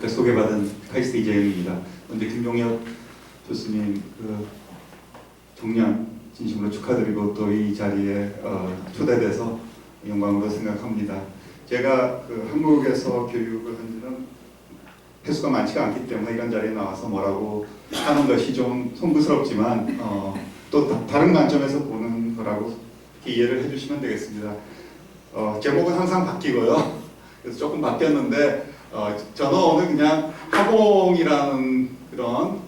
소개받은 카이스트 이재영입니다. 먼저 김종혁 교수님 종년 진심으로 축하드리고 또 이 자리에 초대돼서 영광으로 생각합니다. 제가 한국에서 교육을 한 지는 횟수가 많지가 않기 때문에 이런 자리에 나와서 뭐라고 하는 것이 좀 송구스럽지만 또 다른 관점에서 보는 거라고 이해를 해주시면 되겠습니다. 제목은 항상 바뀌고요. 그래서 조금 바뀌었는데 저는 오늘 그냥 화공이라는 그런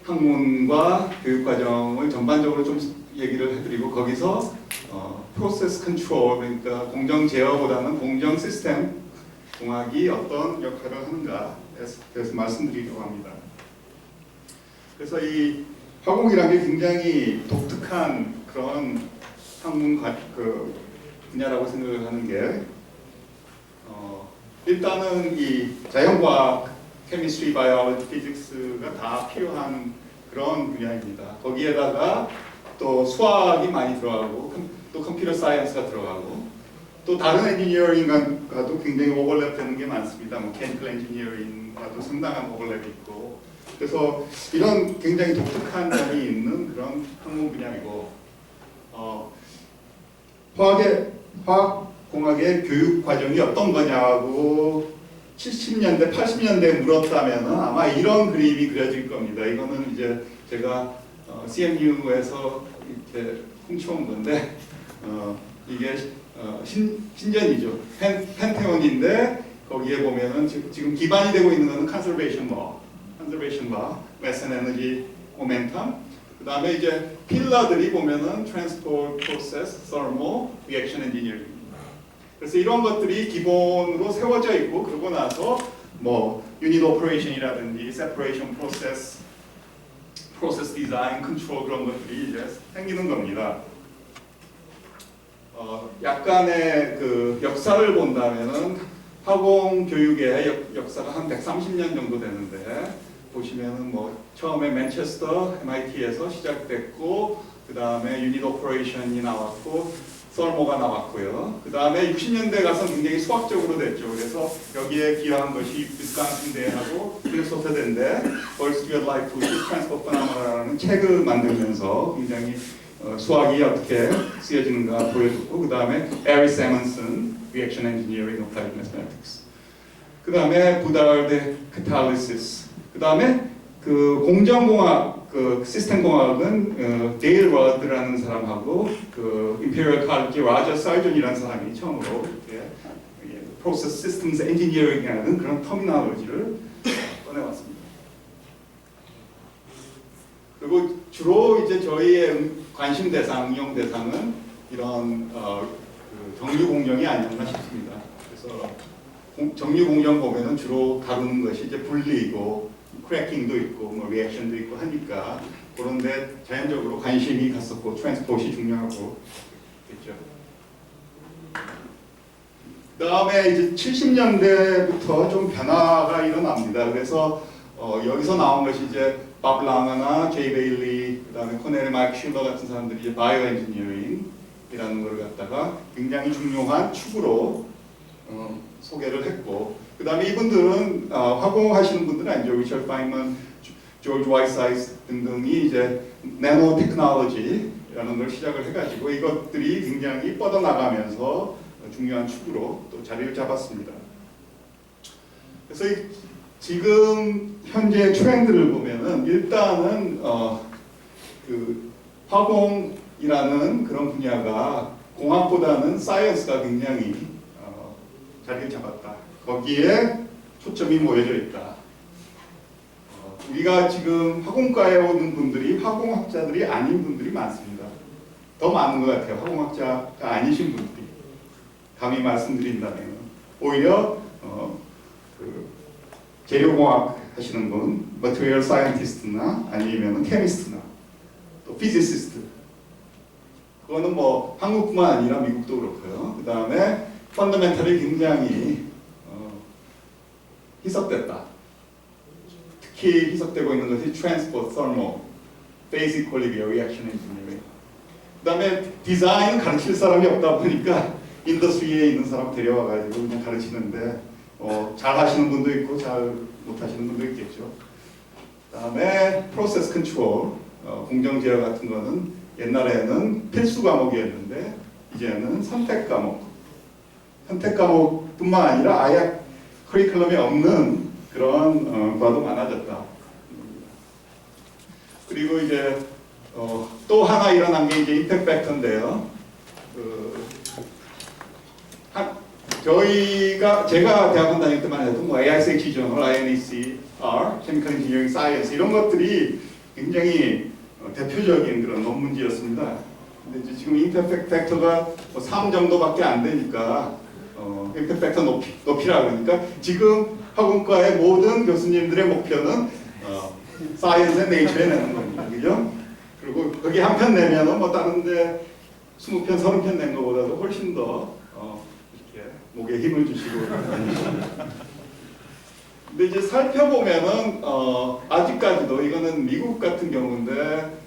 학문과 교육과정을 전반적으로 좀 얘기를 해드리고 거기서 프로세스 컨트롤, 그러니까 공정 제어보다는 공정 시스템 공학이 어떤 역할을 하는가 그래서 말씀드리려고 합니다. 그래서 이 화공이라는 게 굉장히 독특한 그런 학문 분야라고 생각을 하는 게 일단은 이 자연과학, 케미스트리, 바이올로지, 피직스가 다 필요한 그런 분야입니다. 거기에다가 또 수학이 많이 들어가고 또 컴퓨터 사이언스가 들어가고 또 다른 엔지니어링과도 굉장히 오버랩되는 게 많습니다. 메카니컬 엔지니어링과도 상당한 오버랩이 있고 그래서 이런 굉장히 독특한 점이 있는 그런 학문 분야이고 화학공학의 교육 과정이 어떤 거냐고 70년대, 80년대에 물었다면 아마 이런 그림이 그려질 겁니다. 이거는 이제 제가 CMU에서 이렇게 훔쳐온 건데 이게 신전이죠. 펜테온인데 거기에 보면은 지금 기반이 되고 있는 것은 컨서베이션 로, 매스 에너지 모멘텀. 그 다음에 이제 필러들이 보면은 트랜스포트 프로세스, 서모, 리액션 엔지니어링. 그래서 이런 것들이 기본으로 세워져 있고 그러고 나서 뭐 유닛 오퍼레이션이라든지 세퍼레이션 프로세스, 프로세스 디자인, 컨트롤 그런 것들이 이제 생기는 겁니다. 약간의 역사를 본다면은 화공 교육의 역사가 한 130년 정도 되는데 보시면은 뭐 처음에 맨체스터 MIT에서 시작됐고 그 다음에 유닛 오퍼레이션이 나왔고 설모가 나왔고요. 그 다음에 60년대 가서 굉장히 수학적으로 됐죠. 그래서 여기에 기여한 것이 위스콘신 대하고 미네소타 대인데 First Life Transport Phenomena라는 책을 만들면서 굉장히 수학이 어떻게 쓰여지는가 보여줬고 그 다음에 에리 세먼슨 Reaction Engineering Applied Mathematics 그 다음에 부다르드 Catalysis 그 다음에 공정공학 시스템 공학은 데일 러드라는 사람하고 임페리얼 칼리지 라저 사이전이라는 사람이 처음으로 이렇게 프로세스 시스템스 엔지니어링이라는 그런 터미널로지를 꺼내왔습니다. 그리고 주로 이제 저희의 관심 대상, 이용 대상은 이런 정유 공정이 아니었나 싶습니다. 그래서 정유 공정 보면은 주로 다루는 것이 이제 분리이고 크래킹도 있고 뭐 리액션도 있고 하니까 그런데 자연적으로 관심이 갔었고 트랜스포트이 중요하고 그랬죠. 그다음에 이제 70년대부터 좀 변화가 일어납니다. 그래서 여기서 나온 것이 이제 밥 랑어나 제이 베일리 그다음에 코넬 마이크 슐러 같은 사람들이 이제 바이오 엔지니어링이라는 걸 갖다가 굉장히 중요한 축으로 소개를 했고 그 다음에 이분들은 화공하시는 분들은 아니죠. 리처드 파인먼, 조지 와이사이즈 등등이 이제 나노 테크놀로지라는 걸 시작을 해가지고 이것들이 굉장히 뻗어나가면서 중요한 축으로 또 자리를 잡았습니다. 그래서 지금 현재 트렌드를 보면은 일단은 화공이라는 그런 분야가 공학보다는 사이언스가 굉장히 자리를 잡았다. 거기에 초점이 모여져 있다. 우리가 지금 화공과에 오는 분들이 화공학자들이 아닌 분들이 많습니다. 더 많은 것 같아요. 화공학자가 아니신 분들이. 감히 말씀드린다면 오히려 재료공학 하시는 분, material scientist나 아니면 chemist나 또 physicist. 그거는 뭐 한국뿐만 아니라 미국도 그렇고요. 그 다음에 펀더멘털이 굉장히 희석됐다. 특히 희석되고 있는 것이 트랜스포트, 설모, 베이직 퀄리티와 리액션 엔지니어링. 그 다음에 디자인 가르칠 사람이 없다 보니까 인더스트리에 있는 사람 데려와가지고 그냥 가르치는데 잘 하시는 분도 있고 잘 못하시는 분도 있겠죠. 그다음에 프로세스 컨트롤, 공정 제어 같은 거는 옛날에는 필수 과목이었는데 이제는 선택 과목. 선택 과목뿐만 아니라 아예 커리큘럼이 없는 그런 과도 많아졌다. 그리고 이제 또 하나 일어난 게 이제 임팩트 팩터인데요. 제가 대학원 다닐 때만 해도 뭐 AICH 저널, INECR, Chemical Engineering Science 이런 것들이 굉장히 대표적인 그런 논문지였습니다. 근데 이제 지금 임팩트 팩터가 3 정도밖에 안 되니까 임팩트 팩터 높이라 그러니까 지금 학원과의 모든 교수님들의 목표는 사이언스 앤 네이처에 내는 겁니다. 그죠? 그리고 거기 한 편 내면은 뭐 다른데 20편, 30편 낸 것보다도 훨씬 더 이렇게 목에 힘을 주시고 근데 이제 살펴보면은 아직까지도 이거는 미국 같은 경우인데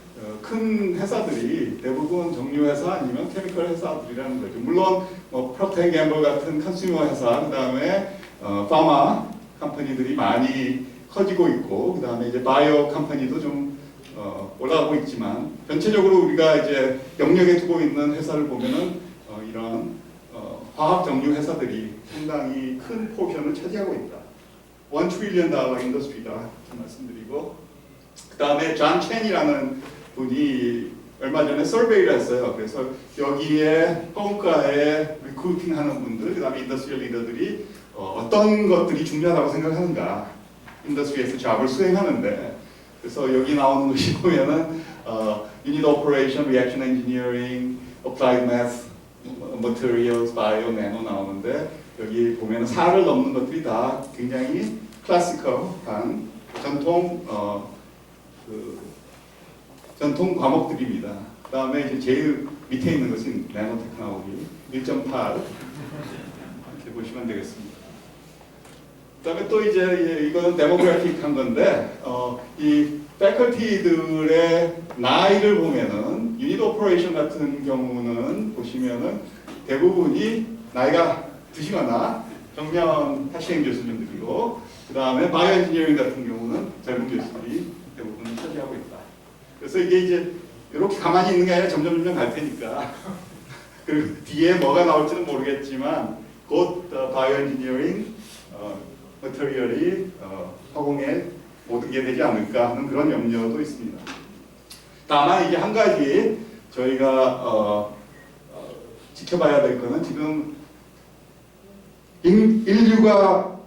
큰 회사들이 대부분 정유회사 아니면 케미컬 회사들이라는 거죠. 물론 뭐 프록터 앤 갬블 같은 컨슈머 회사, 그 다음에 파마 컴퍼니들이 많이 커지고 있고, 그 다음에 이제 바이오 컴퍼니도 좀 올라가고 있지만 전체적으로 우리가 이제 영역에 두고 있는 회사를 보면은 이런 화학 정유 회사들이 상당히 큰 포션을 차지하고 있다. $1 trillion 인더스트리다 말씀드리고, 그 다음에 존 첸이라는 분이 얼마 전에 서베이를 했어요. 그래서 여기에 학원가에 리크루팅하는 분들, 그 다음에 인더스트리얼 리더들이 어떤 것들이 중요하다고 생각하는가, 인더스트리에서 잡을 수행하는데, 그래서 여기 나오는 것이 보면은 Unit Operation, Reaction Engineering, Applied Math, Materials, Bio, Nano 나오는데 여기 보면은 4를 넘는 것들이 다 굉장히 클래시컬한 전통 과목들입니다. 그 다음에 이제 제일 밑에 있는 것은 나노 테크놀로지 1.8 이렇게 보시면 되겠습니다. 그 다음에 또 이제 이거는 데모그래픽한 건데 이 패컬티들의 나이를 보면은 유닛 오퍼레이션 같은 경우는 보시면은 대부분이 나이가 드시거나 정년 하시는 교수님들이고, 그 다음에 바이오 엔지니어링 같은 경우는 젊은 교수들이 대부분 차지하고 있다. 그래서 이게 이제 이렇게 가만히 있는 게 아니라 점점 갈 테니까 그 뒤에 뭐가 나올지는 모르겠지만 곧 바이오 엔지니어링, 머티리얼이 허공에 모든 게 되지 않을까 하는 그런 염려도 있습니다. 다만 이게 한 가지 저희가 지켜봐야 될 거는 지금 인류가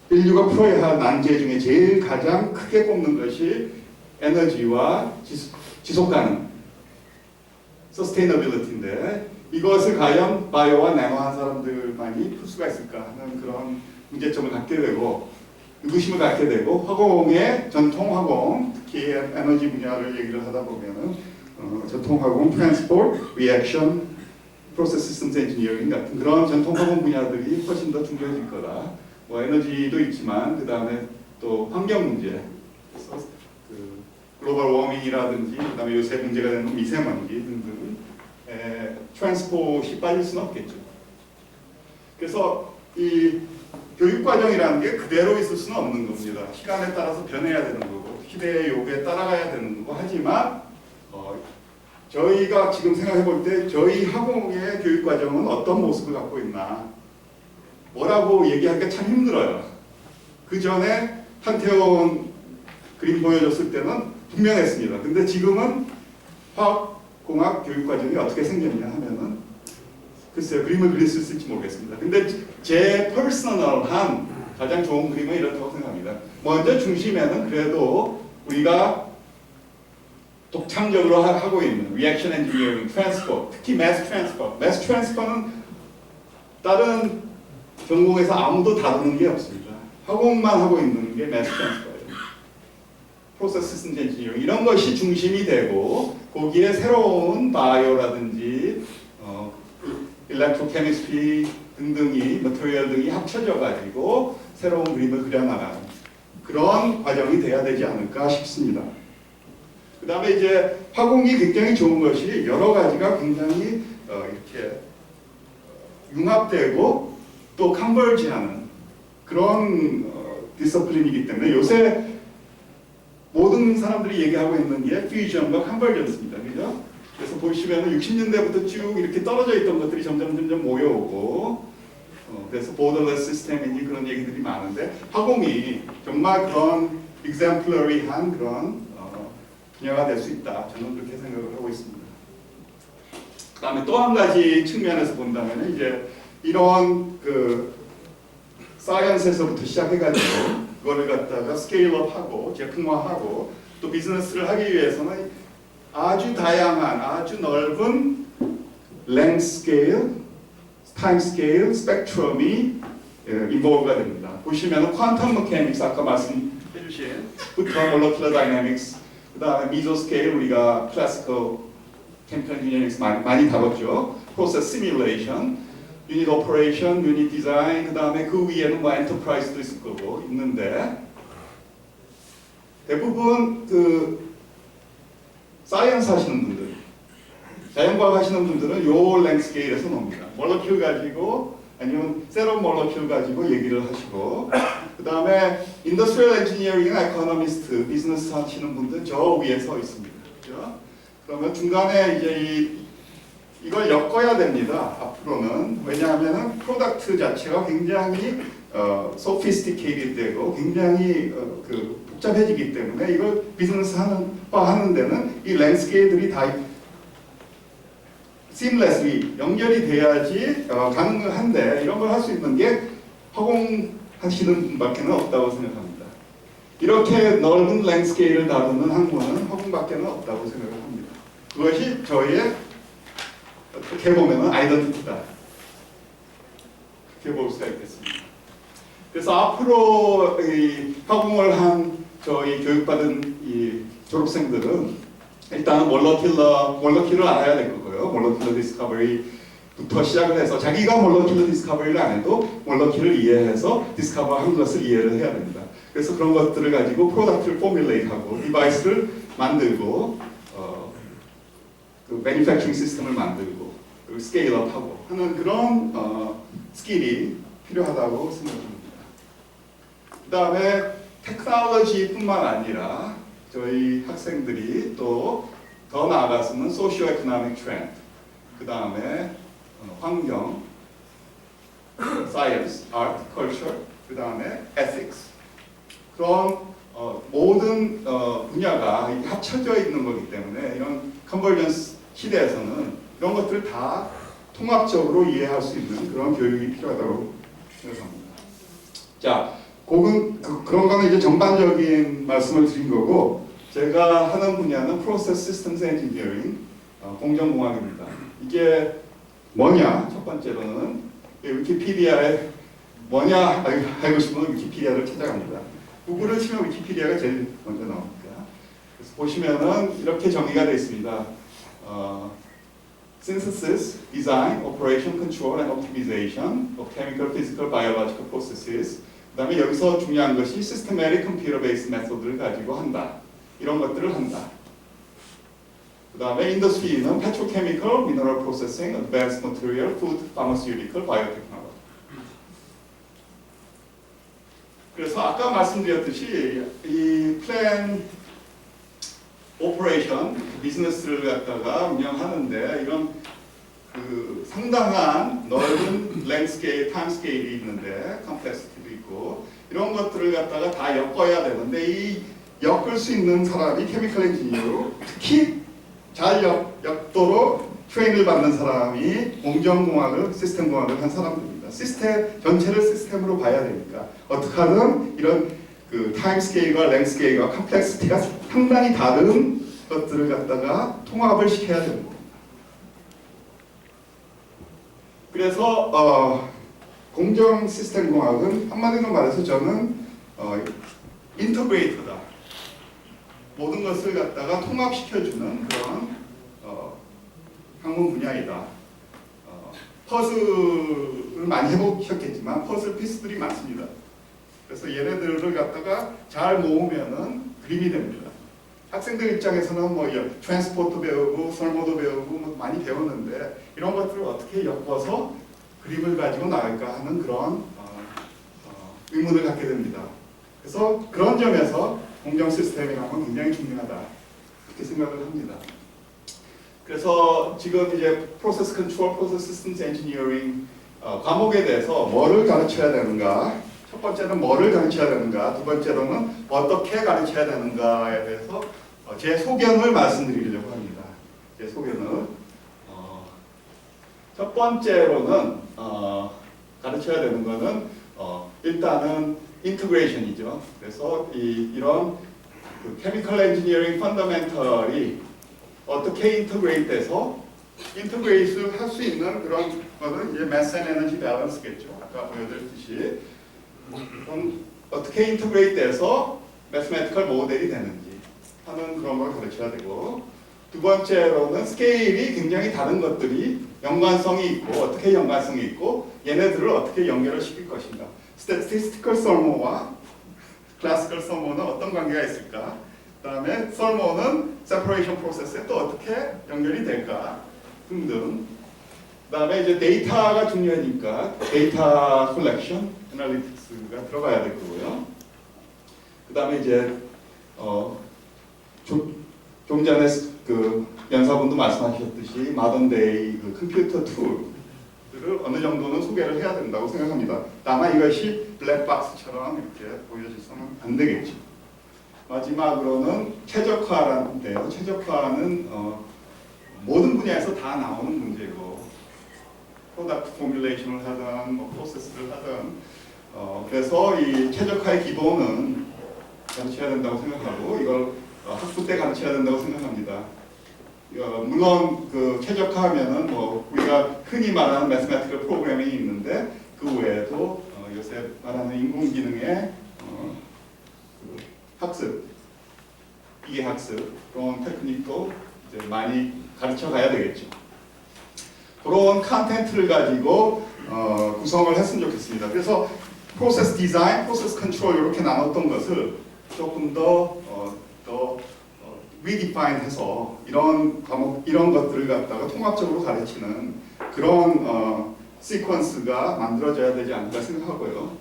풀어야 할 난제 중에 제일 가장 크게 꼽는 것이 에너지와 지속 가능, sustainability인데 이것을 과연 바이오와 나노한 사람들만이 풀 수가 있을까 하는 그런 문제점을 갖게 되고 의구심을 갖게 되고, 화공의 전통 화공, 특히 에너지 분야를 얘기를 하다 보면은 전통 화공, 트랜스포트, 리액션, 프로세스 시스템 엔지니어링 같은 그런 전통 화공 분야들이 훨씬 더 중요해질 거다. 뭐 에너지도 있지만 그 다음에 또 환경 문제, 그래서 그 글로벌 워밍이라든지 그 다음에 요새 문제가 되는 미세먼지 등등 트랜스포트이 빠질 수는 없겠죠. 그래서 이 교육과정이라는 게 그대로 있을 수는 없는 겁니다. 시간에 따라서 변해야 되는 거고 시대의 요구에 따라가야 되는 거고, 하지만 저희가 지금 생각해 볼 때 저희 학원의 교육과정은 어떤 모습을 갖고 있나 뭐라고 얘기하기가 참 힘들어요. 그 전에 한태원 그림 보여줬을 때는 분명했습니다. 근데 지금은 화학공학 교육과정이 어떻게 생겼냐 하면은 글쎄요, 그림을 그릴 수 있을지 모르겠습니다. 근데 제 퍼스널한 가장 좋은 그림은 이렇다고 생각합니다. 먼저 중심에는 그래도 우리가 독창적으로 하고 있는 리액션 엔지니어링, 트랜스포트, 특히 매스 트랜스포트. 매스 트랜스포트는 다른 전공에서 아무도 다루는 게 없습니다. 화공만 하고 있는 게 매스 트랜스포트예요. 프로세스 시스템 엔지니어링 이런 것이 중심이 되고 거기에 새로운 바이오라든지 일렉트로케미스트리 등등이 머티리얼 등이 합쳐져 가지고 새로운 그림을 그려나가는 그런 과정이 돼야 되지 않을까 싶습니다. 그 다음에 이제 화공이 굉장히 좋은 것이 여러 가지가 굉장히 이렇게 융합되고 또 컨버지하는 그런 디서플린이기 때문에 요새 모든 사람들이 얘기하고 있는 게 퓨전과 컨버전스입니다. 그죠? 그래서 보시면 60년대부터 쭉 이렇게 떨어져 있던 것들이 점점 모여오고 그래서 borderless 시스템이니 그런 얘기들이 많은데 화공이 정말 그런 exemplary한 그런 분야가 될 수 있다. 저는 그렇게 생각을 하고 있습니다. 그 다음에 또 한 가지 측면에서 본다면 이제 이런 그 사이언스에서부터 시작해가지고 그거를 갖다가 스케일업하고 제품화하고 또 비즈니스를 하기 위해서는 아주 다양한 아주 넓은 렌즈 스케일, 타임 스케일, 스펙트럼이 인볼브가 됩니다. 보시면 퀀텀 메카닉스 아까 말씀해주신 부터 몰러큘러 다이내믹스 그 다음에 미소 스케일 우리가 클래시컬 케미컬 엔지니어링에서 많이 다뤘죠. 프로세스 시뮬레이션, 유닛 오퍼레이션, 유닛 디자인 그 다음에 그 위에는 뭐 엔터프라이즈도 있을 거고 있는데 대부분 그 사이언스 하시는 분들, 자연과학 하시는 분들은 요 랭스케일에서 놉니다. 몰러큘 가지고 아니면 세럼 몰러큘 가지고 얘기를 하시고 그 다음에 인더스트리얼 엔지니어링이나 에코노미스트, 비즈니스 하시는 분들은 저 위에 서 있습니다. 그렇죠? 그러면 중간에 이제 이걸 엮어야 됩니다. 앞으로는 왜냐하면 프로덕트 자체가 굉장히 sophisticated 되고 굉장히 그 복잡해지기 때문에 이걸 비즈니스 하는 데는 이 랜스케이프들이 다 seamlessly 연결이 돼야지 가능한데 이런 걸 할 수 있는 게 허공하시는 분밖에 없다고 생각합니다. 이렇게 넓은 랜스케이프를 다루는 학문은 허공밖에 없다고 생각을 합니다. 그것이 저희의 어떻게 보면 아이덴티티다. 그렇게 볼 수가 있겠습니다. 그래서 앞으로 이 허공을 한 저희 교육받은 이 졸업생들은 일단은 몰러큘을 알아야 될 거고요. 몰러큘러 디스커버리부터 시작을 해서 자기가 몰러큘러 디스커버리를 안 해도 몰러큘을 이해해서 디스커버한 것을 이해를 해야 됩니다. 그래서 그런 것들을 가지고 프로덕트를 포뮬레이트하고 디바이스를 만들고 그 매니팩처링 시스템을 만들고 그리고 스케일업하고 하는 그런 스킬이 필요하다고 생각합니다. 그 다음에 테크놀로지뿐만 아니라 저희 학생들이 또 더 나아가서는 소시오 에코노믹 트렌드, 그 다음에 환경, 사이언스, 아트, 컬처, 그 다음에 에틱스 그런 모든 분야가 합쳐져 있는 거기 때문에 이런 컨버전스 시대에서는 이런 것들을 다 통합적으로 이해할 수 있는 그런 교육이 필요하다고 생각합니다. 자, 그런 거는 이제 전반적인 말씀을 드린 거고 제가 하는 분야는 프로세스 시스템스 엔지니어링 공정공학입니다. 이게 뭐냐? 첫 번째로는 위키피디아에 뭐냐 알고 싶으면 위키피디아를 찾아갑니다. 구글을 치면 위키피디아가 제일 먼저 나옵니다. 그래서 보시면은 이렇게 정의가 되어 있습니다. Synthesis, design, operation, control, and optimization of chemical, physical, biological processes. 그 다음에 여기서 중요한 것이 systematic computer-based method를 가지고 한다. 이런 것들을 한다. 그 다음에 인더스트리는 petrochemical, mineral processing, advanced material, food, pharmaceutical, biotechnology. 그래서 아까 말씀드렸듯이 이 플랜 오퍼레이션 비즈니스를 갖다가 운영하는데 이런 그 상당한 넓은 랜드스케일, 타임스케일이 있는데 컴플렉시티도 있고 이런 것들을 갖다가 다 엮어야 되는데 이 엮을 수 있는 사람이 케미컬 엔지니어로 특히 잘 엮도록 트레인을 받는 사람이 공정공학을 시스템공학을 한 사람들입니다. 시스템 전체를 시스템으로 봐야 되니까 어떻게 하든 이런 그 타임스케일과 랭스케일과 컴플렉시티가 상당히 다른 것들을 갖다가 통합을 시켜야 되는 겁니다. 그래서 공정 시스템 공학은 한마디로 말해서 저는 인터그레이터다. 모든 것을 갖다가 통합시켜주는 그런 학문 분야이다. 퍼즐을 많이 해보셨겠지만 퍼즐 피스들이 많습니다. 그래서 얘네들을 갖다가 잘 모으면은 그림이 됩니다. 학생들 입장에서는 뭐 트랜스포트 배우고 설모도 배우고 뭐 많이 배웠는데 이런 것들을 어떻게 엮어서 그림을 가지고 나갈까 하는 그런 의문을 갖게 됩니다. 그래서 그런 점에서 공정 시스템이라는 건 굉장히 중요하다 그렇게 생각을 합니다. 그래서 지금 이제 프로세스 컨트롤, 프로세스 시스템스 엔지니어링 과목에 대해서 뭐를 가르쳐야 되는가, 첫 번째는 뭐를 가르쳐야 되는가, 두 번째로는 어떻게 가르쳐야 되는가에 대해서 제 소견을 말씀드리려고 합니다. 제 소견을 첫 번째로는 가르쳐야 되는 것은 일단은 인터그레이션이죠. 그래서 이런 케미컬 엔지니어링 펀더멘털이 어떻게 인터그레이트돼서 인터그레이트를 할 수 있는 그런 것은 이제 매스 앤 에너지 밸런스겠죠. 아까 보여드렸듯이 어떻게 인터그레이트돼서 매스매티컬 모델이 되는지 하는 그런 걸 가르쳐야 되고, 두 번째로는 스케일이 굉장히 다른 것들이 연관성이 있고 어떻게 연관성이 있고 얘네들을 어떻게 연결을 시킬 것인가. 스태티스티컬 설모와 클래시컬 설모는 어떤 관계가 있을까? 그 다음에 설모는 세퍼레이션 프로세스에 또 어떻게 연결이 될까? 등등. 그 다음에 이제 데이터가 중요하니까 데이터 컬렉션, 애널리틱스가 들어가야 될 거고요. 그 다음에 이제 좀 전에 그 연사분도 말씀하셨듯이 마던데이 그 컴퓨터 툴들을 어느 정도는 소개를 해야 된다고 생각합니다. 다만 이것이 블랙박스처럼 이렇게 보여져서는 안 되겠죠. 마지막으로는 최적화라는데요. 최적화는 모든 분야에서 다 나오는 문제고, 프로덕트 포뮬레이션을 하든 뭐 프로세스를 하든 그래서 이 최적화의 기본은 가르쳐야 된다고 생각하고 이걸 학부 때 가르쳐야 된다고 생각합니다. 물론 그 최적화하면은 뭐 우리가 흔히 말하는 매스매티컬 프로그래밍이 있는데 그 외에도 요새 말하는 인공지능의 그 학습, 기계 학습 그런 테크닉도 이제 많이 가르쳐 가야 되겠죠. 그런 컨텐츠를 가지고 구성을 했으면 좋겠습니다. 그래서 프로세스 디자인, 프로세스 컨트롤 이렇게 나눴던 것을 조금 더 리디파인해서 이런 과목, 이런 것들을 갖다가 통합적으로 가르치는 그런 시퀀스가 만들어져야 되지 않을까 생각하고요.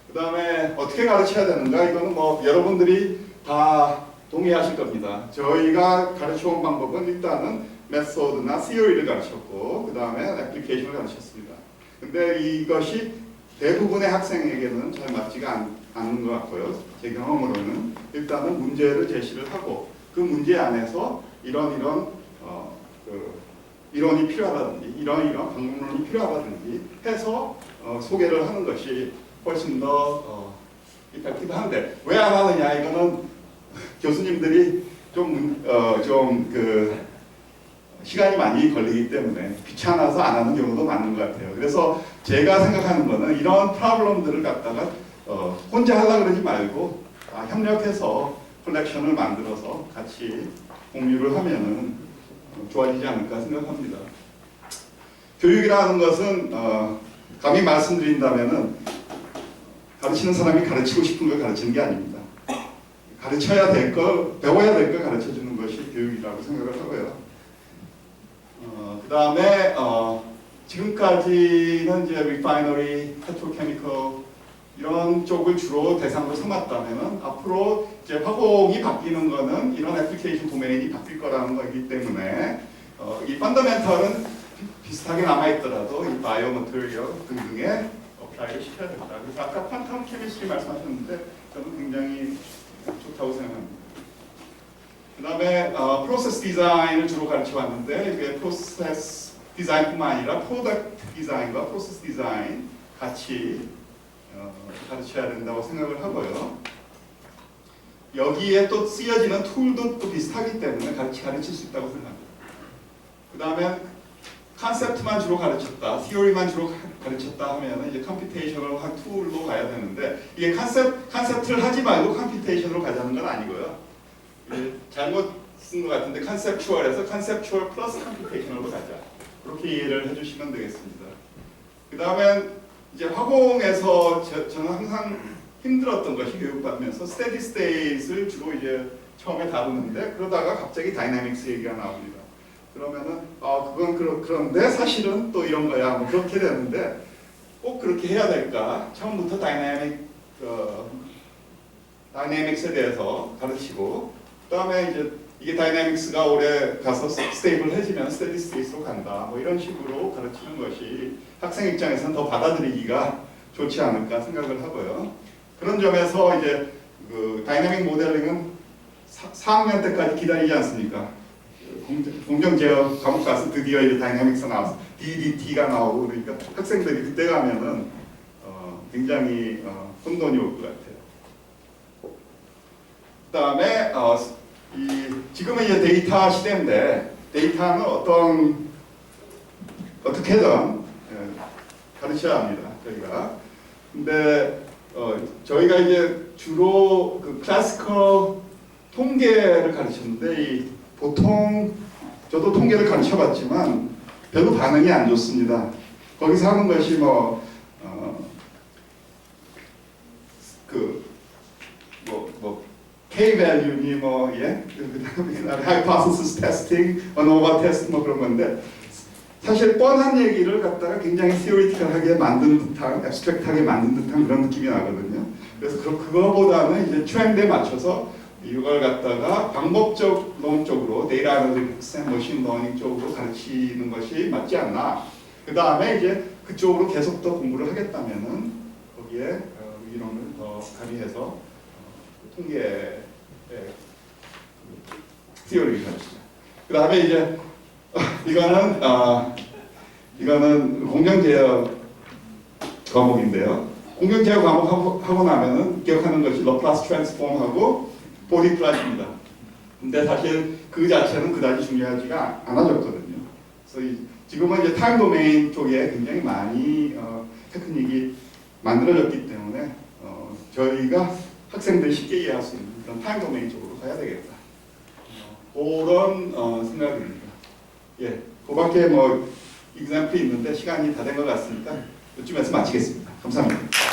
그 다음에 어떻게 가르쳐야 되는가? 이거는 뭐 여러분들이 다 동의하실 겁니다. 저희가 가르쳐온 방법은 일단은 메소드나 시어리를 가르쳤고 그 다음에 애플리케이션을 가르쳤습니다. 근데 이것이 대부분의 학생에게는 잘 맞지가 않는 것 같고요. 제 경험으로는 일단은 문제를 제시를 하고 그 문제 안에서 이런 이론이 필요하다든지 이런 방법론이 필요하다든지 해서 소개를 하는 것이 훨씬 더 이펙티브한데 왜 안 하느냐? 이거는 교수님들이 좀 시간이 많이 걸리기 때문에 귀찮아서 안 하는 경우도 많은 것 같아요. 그래서 제가 생각하는 거는 이런 프로블럼들을 갖다가 혼자 하려고 그러지 말고 협력해서 컬렉션을 만들어서 같이 공유를 하면은 좋아지지 않을까 생각합니다. 교육이라는 것은 감히 말씀드린다면은 가르치는 사람이 가르치고 싶은 걸 가르치는 게 아닙니다. 가르쳐야 될 걸, 배워야 될 걸 가르쳐 주는 것이 교육이라고 생각을 하고요. 그 다음에 지금까지는 이제 리파이너리, 페트로케미컬 이런 쪽을 주로 대상으로 삼았다면은 앞으로 이제 화공이 바뀌는 거는 이런 애플리케이션 도메인이 바뀔 거라는 거기 때문에 이 펀더멘털은 비슷하게 남아있더라도 이 바이오 머티리얼 등등에 어플라이를 시켜야 된다. 그래서 아까 퀀텀 케미스트리 말씀하셨는데 저는 굉장히 좋다고 생각합니다. 그 다음에 프로세스 디자인을 주로 가르쳐 왔는데 이게 프로세스 디자인뿐만 아니라 프로덕트 디자인과 프로세스 디자인 같이 가르쳐야 된다고 생각을 하고요. 여기에 또 쓰여지는 툴도 또 비슷하기 때문에 가르칠 수 있다고 생각합니다. 그 다음에 컨셉트만 주로 가르쳤다, 티오리만 주로 가르쳤다 하면 이제 컴퓨테이셔널 한 툴로 가야 되는데 이게 컨셉트를 하지 말고 컴퓨테이션으로 가자는 건 아니고요. 잘못 쓴 것 같은데 컨셉추얼에서 컨셉추얼 플러스 컴퓨테이션으로 가자. 그렇게 이해를 해주시면 되겠습니다. 그 다음에 이제 화공에서 저는 항상 힘들었던 것이 교육받으면서 스테디 스테이트를 주로 이제 처음에 다루는데 그러다가 갑자기 다이내믹스 얘기가 나옵니다. 그러면은 그건 그런데 사실은 또 이런 거야 뭐 그렇게 되는데 꼭 그렇게 해야 될까? 처음부터 다이내믹 다이내믹스에 대해서 가르치고, 그다음에 이제 이게 다이내믹스가 오래 가서 스테이블해지면 스테디 스테이트로 간다. 뭐 이런 식으로 가르치는 것이 학생 입장에서는 더 받아들이기가 좋지 않을까 생각을 하고요. 그런 점에서 이제 그 다이내믹 모델링은 4학년 때까지 기다리지 않습니까? 공정제어 과목 가서 드디어 이제 다이내믹스 나와서 DDT가 나오고 그러니까 학생들이 그때 가면은 굉장히 혼돈이 올 것 같아요. 그다음에 지금은 이제 데이터 시대인데 데이터는 어떻게든 가르쳐야 합니다. 저희가. 근데 저희가 이제 주로 그 클래시컬 통계를 가르쳤는데 보통 저도 통계를 가르쳐봤지만 별로 반응이 안 좋습니다. 거기서 하는 것이 K-value니 그다음에 hypothesis testing, ANOVA test 그런 건데 사실 뻔한 얘기를 갖다가 굉장히 theoretical하게 만든 듯한, abstract하게 만든 듯한 그런 느낌이 나거든요. 그래서 그거보다는 이제 트렌드에 맞춰서 이걸 갖다가 방법적 논적으로 데이터 아나리틱스, 머신 러닝 쪽으로 가르치는 것이 맞지 않나. 그 다음에 이제 그쪽으로 계속 더 공부를 하겠다면은 거기에 이론을 더 가미해서 통계 티어리를 가르치죠. 그 다음에 이제 이거는 공정제어 과목인데요. 공정제어 과목 하고 나면은 기억하는 것이 러플라스 트랜스폼하고 보디플라시입니다. 근데 사실 그 자체는 그다지 중요하지가 않아졌거든요. 그래서 지금은 이제 타임 도메인 쪽에 굉장히 많이 테크닉이 만들어졌기 때문에 저희가 학생들이 쉽게 이해할 수 있는 그런 타임 도메인 쪽으로 가야 되겠다. 그런 생각입니다. 예, 그밖에 뭐 example이 있는데 시간이 다 된 것 같으니까 이쯤에서 마치겠습니다. 감사합니다.